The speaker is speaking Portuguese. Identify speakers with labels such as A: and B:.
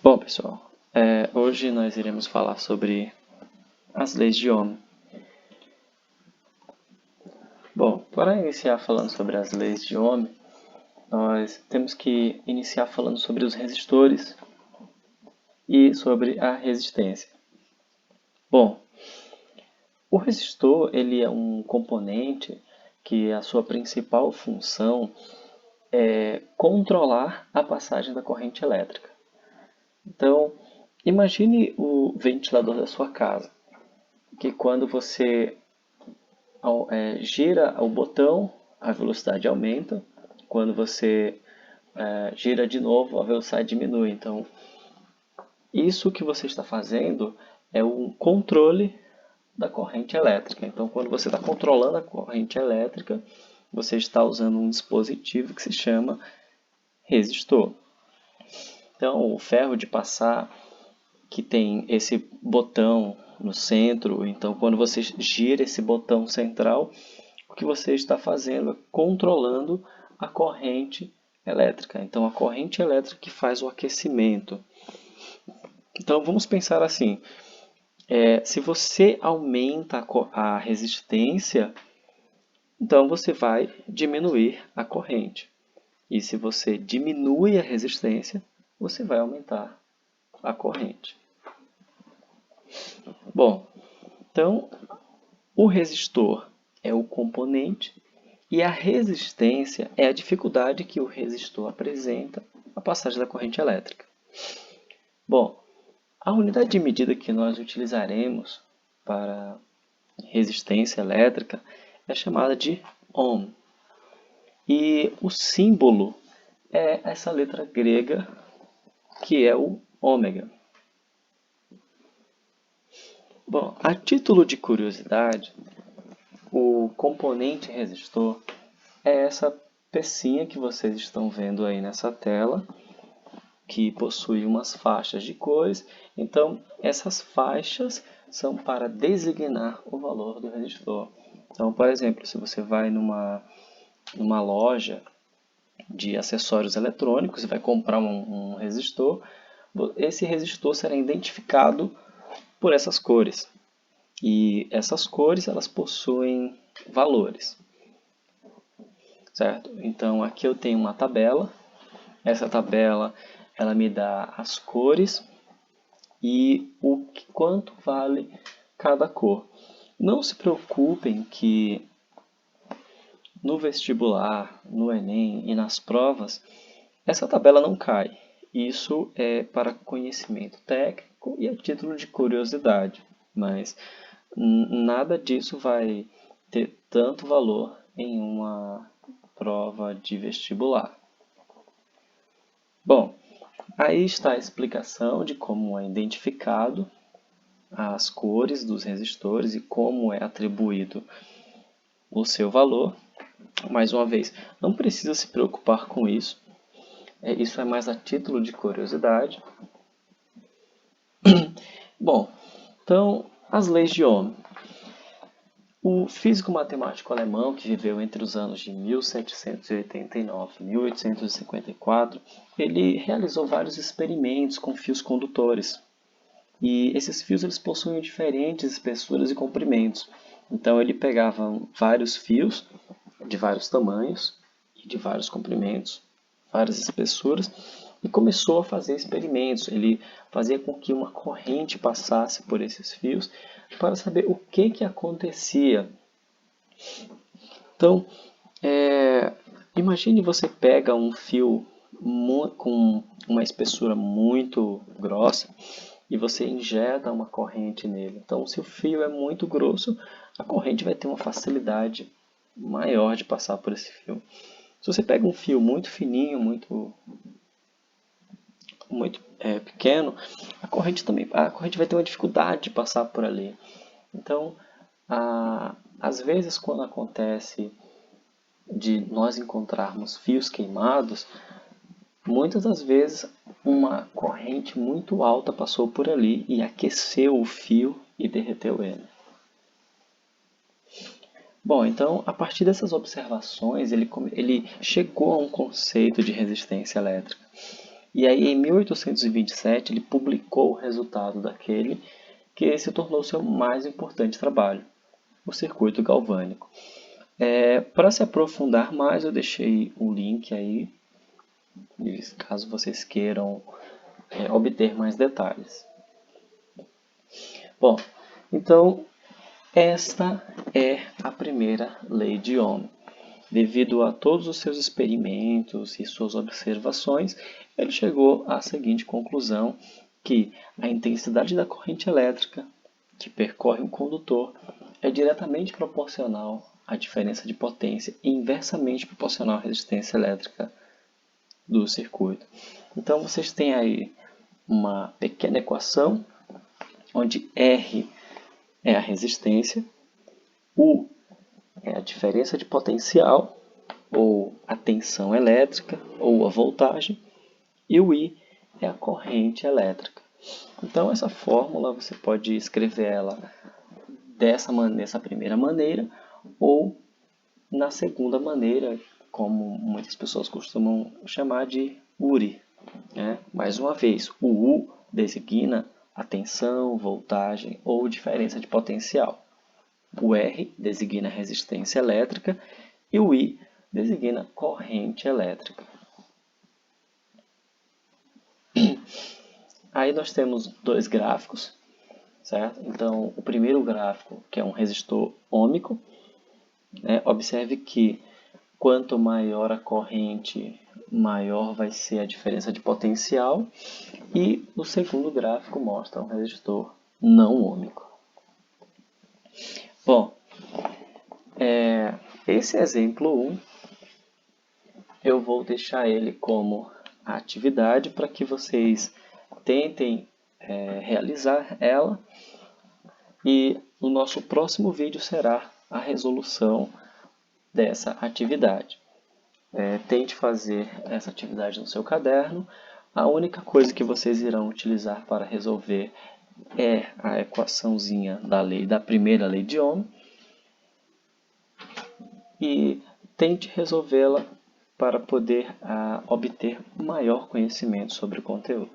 A: Bom, pessoal, hoje nós iremos falar sobre as leis de Ohm. Bom, para iniciar falando sobre as leis de Ohm, nós temos que iniciar falando sobre os resistores e sobre a resistência. Bom, o resistor ele é um componente que a sua principal função é controlar a passagem da corrente elétrica. Então, imagine o ventilador da sua casa, que quando você gira o botão, a velocidade aumenta. Quando você gira de novo, a velocidade diminui. Então, isso que você está fazendo é um controle da corrente elétrica. Então, quando você está controlando a corrente elétrica, você está usando um dispositivo que se chama resistor. Então, o ferro de passar, que tem esse botão no centro, então quando você gira esse botão central, o que você está fazendo é controlando a corrente elétrica. Então, a corrente elétrica que faz o aquecimento. Então, vamos pensar assim, se você aumenta a resistência, então você vai diminuir a corrente. E se você diminui a resistência, você vai aumentar a corrente. Bom, então o resistor é o componente e a resistência é a dificuldade que o resistor apresenta à passagem da corrente elétrica. Bom, a unidade de medida que nós utilizaremos para resistência elétrica é chamada de ohm. E o símbolo é essa letra grega que é o ômega. Bom, a título de curiosidade, o componente resistor é essa pecinha que vocês estão vendo aí nessa tela, que possui umas faixas de cores. Então, essas faixas são para designar o valor do resistor. Então, por exemplo, se você vai numa loja de acessórios eletrônicos e vai comprar um resistor, esse resistor será identificado por essas cores. E essas cores elas possuem valores. Certo? Então, aqui eu tenho uma tabela. Essa tabela ela me dá as cores e quanto vale cada cor. Não se preocupem que no vestibular, no Enem e nas provas, essa tabela não cai. Isso é para conhecimento técnico e a título de curiosidade, mas nada disso vai ter tanto valor em uma prova de vestibular. Bom, aí está a explicação de como é identificado as cores dos resistores e como é atribuído o seu valor. Mais uma vez, não precisa se preocupar com isso. Isso é mais a título de curiosidade. Bom, então, as leis de Ohm. O físico-matemático alemão, que viveu entre os anos de 1789 e 1854, ele realizou vários experimentos com fios condutores. E esses fios eles possuem diferentes espessuras e comprimentos. Então ele pegava vários fios de vários tamanhos e de vários comprimentos, várias espessuras, e começou a fazer experimentos. Ele fazia com que uma corrente passasse por esses fios para saber o que acontecia. Então, imagine você pega um fio com uma espessura muito grossa e você injeta uma corrente nele. Então, se o fio é muito grosso, a corrente vai ter uma facilidade maior de passar por esse fio. Se você pega um fio muito fininho, muito pequeno, a corrente vai ter uma dificuldade de passar por ali. Então, às vezes quando acontece de nós encontrarmos fios queimados, muitas das vezes uma corrente muito alta passou por ali e aqueceu o fio e derreteu ele. Bom, então, a partir dessas observações, ele chegou a um conceito de resistência elétrica. E aí, em 1827, ele publicou o resultado daquele que se tornou seu mais importante trabalho, o circuito galvânico. Para se aprofundar mais, eu deixei o link aí, caso vocês queiram obter mais detalhes. Bom, então esta é a primeira lei de Ohm. Devido a todos os seus experimentos e suas observações, ele chegou à seguinte conclusão, que a intensidade da corrente elétrica que percorre um condutor é diretamente proporcional à diferença de potência e inversamente proporcional à resistência elétrica do circuito. Então vocês têm aí uma pequena equação, onde R é a resistência, U é a diferença de potencial, ou a tensão elétrica, ou a voltagem, e o I é a corrente elétrica. Então essa fórmula você pode escrever ela dessa primeira maneira, ou na segunda maneira, como muitas pessoas costumam chamar de URI. Mais uma vez, o U designa a tensão, voltagem ou diferença de potencial. O R designa resistência elétrica e o I designa corrente elétrica. Aí nós temos dois gráficos, certo? Então, o primeiro gráfico, que é um resistor ôhmico, observe que quanto maior a corrente, maior vai ser a diferença de potencial. E o segundo gráfico mostra um resistor não ôhmico. Bom, esse exemplo 1, eu vou deixar ele como atividade para que vocês tentem realizar ela. E o nosso próximo vídeo será a resolução dessa atividade. Tente fazer essa atividade no seu caderno. A única coisa que vocês irão utilizar para resolver é a equaçãozinha da primeira lei de Ohm. E tente resolvê-la para poder obter maior conhecimento sobre o conteúdo.